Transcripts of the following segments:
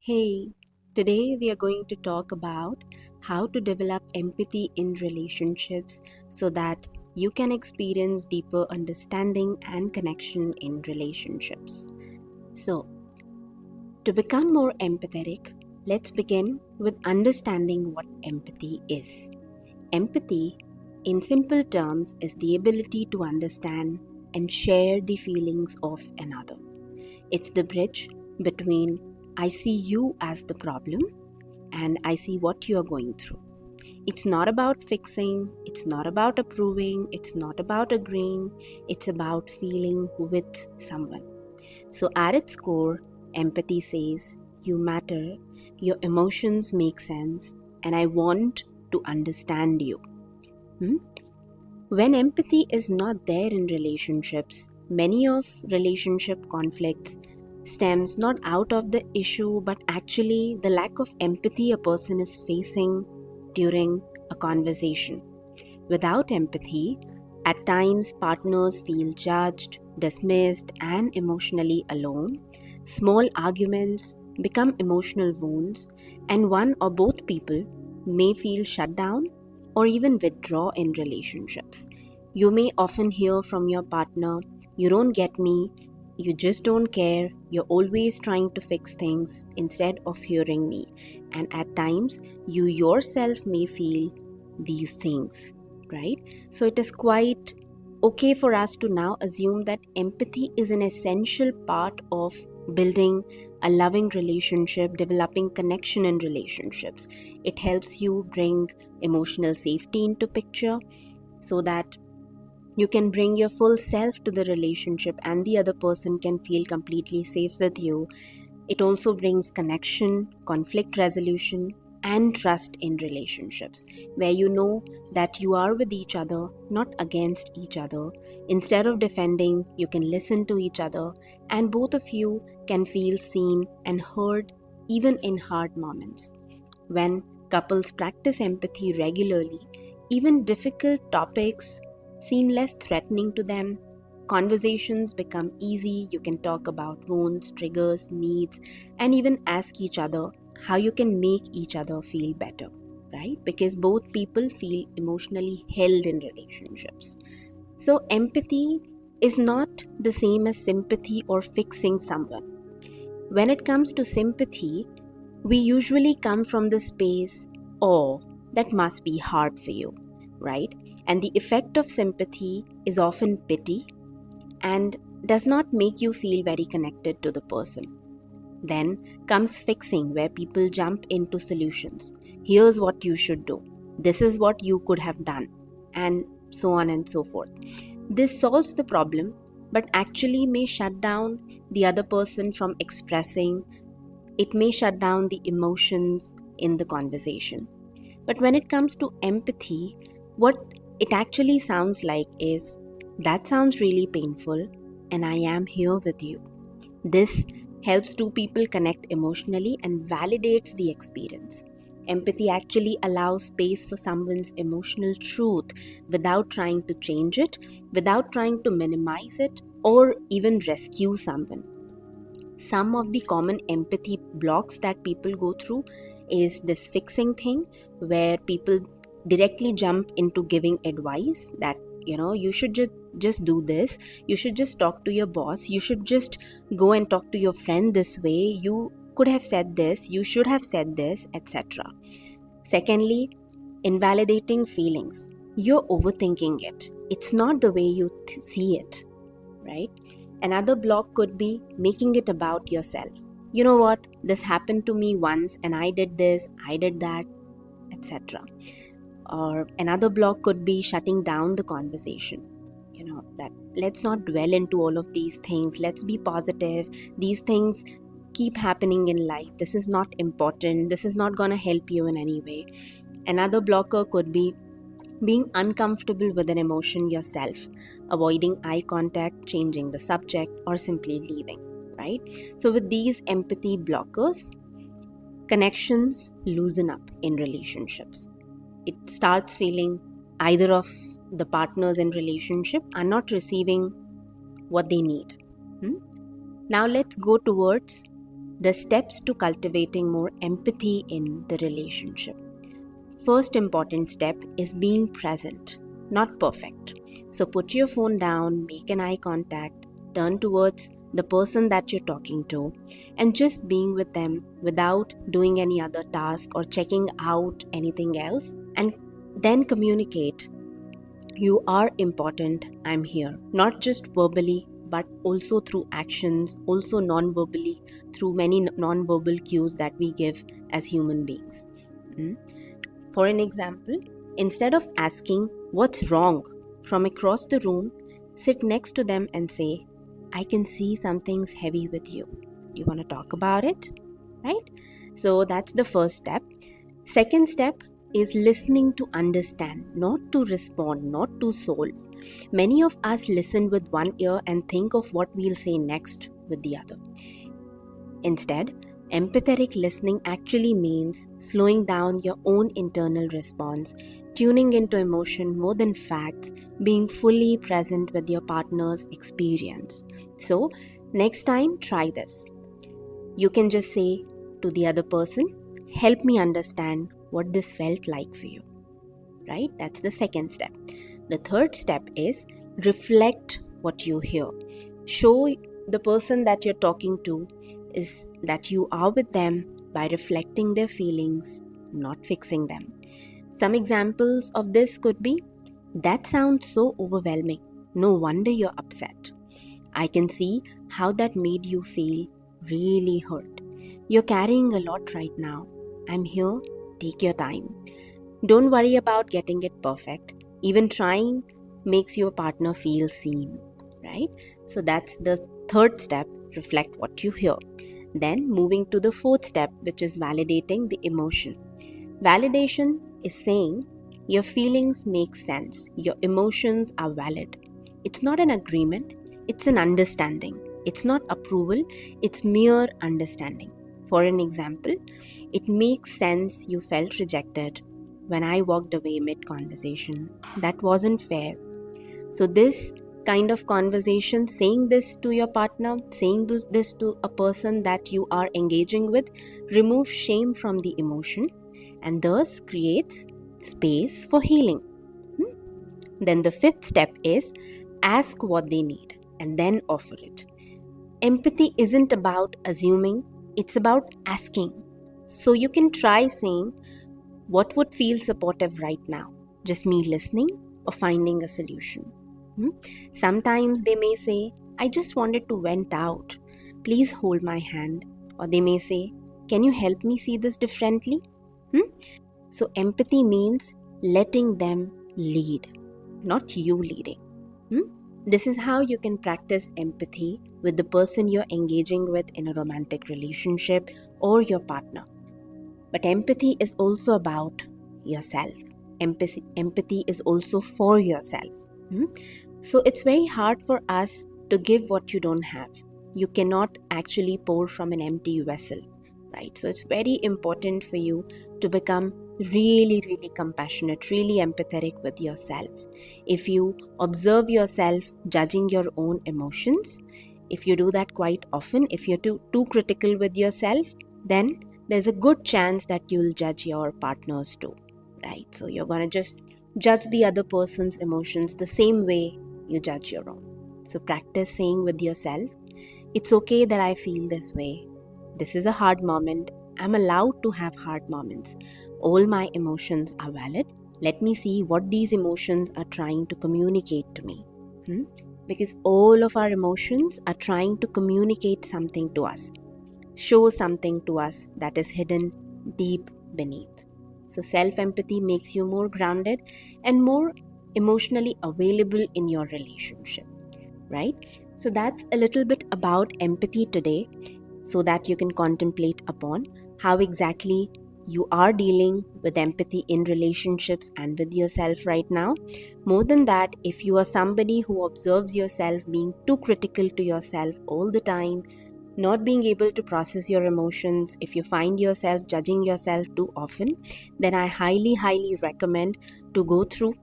Hey, today we are going to talk about how to develop empathy in relationships so that you can experience deeper understanding and connection in relationships. So, to become more empathetic, let's begin with understanding what empathy is. Empathy, in simple terms, is the ability to understand and share the feelings of another. It's the bridge between I see you as the problem and I see what you are going through. It's not about fixing, it's not about approving, it's not about agreeing, it's about feeling with someone. So, at its core, empathy says, you matter, your emotions make sense, and I want to understand you. Hmm? When empathy is not there in relationships, many of relationship conflicts stems not out of the issue but actually the lack of empathy a person is facing during a conversation. Without empathy, at times partners feel judged, dismissed, and emotionally alone. Small arguments become emotional wounds, and one or both people may feel shut down or even withdraw in relationships. You may often hear from your partner, "You don't get me, you just don't care, you're always trying to fix things," instead of hearing me. And at times, you yourself may feel these things, right? So it is quite okay for us to now assume that empathy is an essential part of building a loving relationship, developing connection in relationships. It helps you bring emotional safety into picture so that you can bring your full self to the relationship and the other person can feel completely safe with you. It also brings connection, conflict resolution, and trust in relationships, where you know that you are with each other, not against each other. Instead of defending, you can listen to each other, and both of you can feel seen and heard even in hard moments. When couples practice empathy regularly, even difficult topics seem less threatening to them. Conversations become easy. You can talk about wounds, triggers, needs, and even ask each other how you can make each other feel better, right? Because both people feel emotionally held in relationships. So, empathy is not the same as sympathy or fixing someone. When it comes to sympathy, we usually come from the space, "oh, that must be hard for you," right? And the effect of sympathy is often pity and does not make you feel very connected to the person. Then comes fixing, where people jump into solutions. Here's what you should do. This is what you could have done. And so on and so forth. This solves the problem, but actually may shut down the other person from expressing. It may shut down the emotions in the conversation. But when it comes to empathy, what it actually sounds like is, "that sounds really painful, and I am here with you." This helps two people connect emotionally and validates the experience. Empathy actually allows space for someone's emotional truth without trying to change it, without trying to minimize it, or even rescue someone. Some of the common empathy blocks that people go through is this fixing thing, where people directly jump into giving advice that, you should just do this, you should just talk to your boss, you should just go and talk to your friend this way, you could have said this, you should have said this, etc. Secondly, invalidating feelings. You're overthinking it, it's not the way you see it, right? Another block could be making it about yourself. "You know what? This happened to me once and I did this, I did that," etc. Or another block could be shutting down the conversation. That let's not dwell into all of these things. Let's be positive. These things keep happening in life. This is not important. This is not going to help you in any way. Another blocker could be being uncomfortable with an emotion yourself, avoiding eye contact, changing the subject, or simply leaving, right? So, with these empathy blockers, connections loosen up in relationships. It starts feeling either of the partners in relationship are not receiving what they need. Hmm? Now, let's go towards The steps to cultivating more empathy in the relationship. First important step is being present, not perfect. So put your phone down, make an eye contact, turn towards the person that you're talking to, and just being with them without doing any other task or checking out anything else, and then communicate. You are important, I'm here. Not just verbally, but also through actions, also non verbally, through many non verbal cues that we give as human beings. For an example, instead of asking what's wrong from across the room, sit next to them and say, I can see something's heavy with you. Do you want to talk about it? Right? So that's the first step. Second step is listening to understand, not to respond, not to solve. Many of us listen with one ear and think of what we'll say next with the other. Instead, empathetic listening actually means slowing down your own internal response, tuning into emotion more than facts, being fully present with your partner's experience. So, next time, try this. You can just say to the other person, help me understand what this felt like for you. Right? That's the second step. The third step is reflect what you hear. Show the person that you're talking to is that you are with them by reflecting their feelings, not fixing them. Some examples of this could be, that sounds so overwhelming. No wonder you're upset. I can see how that made you feel really hurt. You're carrying a lot right now. I'm here. Take your time. Don't worry about getting it perfect. Even trying makes your partner feel seen, right? So that's the third step, reflect what you hear. Then moving to the fourth step, which is validating the emotion. Validation is saying your feelings make sense, your emotions are valid. It's not an agreement, it's an understanding. It's not approval, it's mere understanding. For an example, it makes sense you felt rejected when I walked away mid-conversation. That wasn't fair. So this kind of conversation, saying this to your partner, saying this to a person that you are engaging with, removes shame from the emotion and thus creates space for healing. Then the fifth step is ask what they need and then offer it. Empathy isn't about assuming, it's about asking. So you can try saying, what would feel supportive right now? Just me listening or finding a solution? Sometimes they may say, I just wanted to vent out. Please hold my hand. Or they may say, can you help me see this differently? So empathy means letting them lead, not you leading. This is how you can practice empathy with the person you're engaging with in a romantic relationship or your partner. But empathy is also about yourself. Empathy is also for yourself. So it's very hard for us to give what you don't have. You cannot actually pour from an empty vessel, right? So it's very important for you to become really, really compassionate, really empathetic with yourself. If you observe yourself judging your own emotions, if you do that quite often, if you're too critical with yourself, then there's a good chance that you'll judge your partners too, right? So you're going to just judge the other person's emotions the same way you judge your own. So practice saying with yourself, it's okay that I feel this way. This is a hard moment. I'm allowed to have hard moments. All my emotions are valid. Let me see what these emotions are trying to communicate to me. Because all of our emotions are trying to communicate something to us, show something to us that is hidden deep beneath. So self-empathy makes you more grounded and more emotionally available in your relationship, right? So that's a little bit about empathy today, so that you can contemplate upon how exactly you are dealing with empathy in relationships and with yourself right now. More than that, if you are somebody who observes yourself being too critical to yourself all the time, not being able to process your emotions, if you find yourself judging yourself too often, then I highly recommend to go through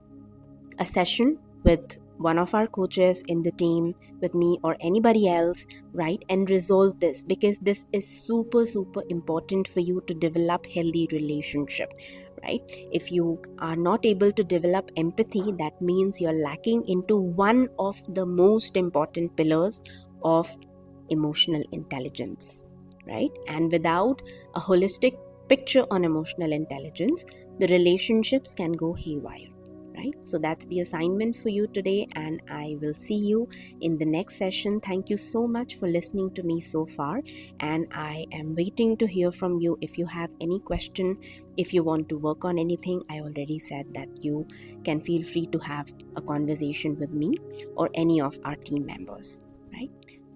a session with one of our coaches in the team with me or anybody else, right, and resolve this, because this is super important for you to develop healthy relationship, right? If you are not able to develop empathy, that means you're lacking into one of the most important pillars of emotional intelligence, right? And without a holistic picture on emotional intelligence, the relationships can go haywire, right? So that's the assignment for you today, and I will see you in the next session. Thank you so much for listening to me so far, and I am waiting to hear from you. If you have any question, if you want to work on anything, I already said that you can feel free to have a conversation with me or any of our team members, right?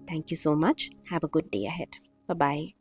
Thank you so much. Have a good day ahead. Bye bye.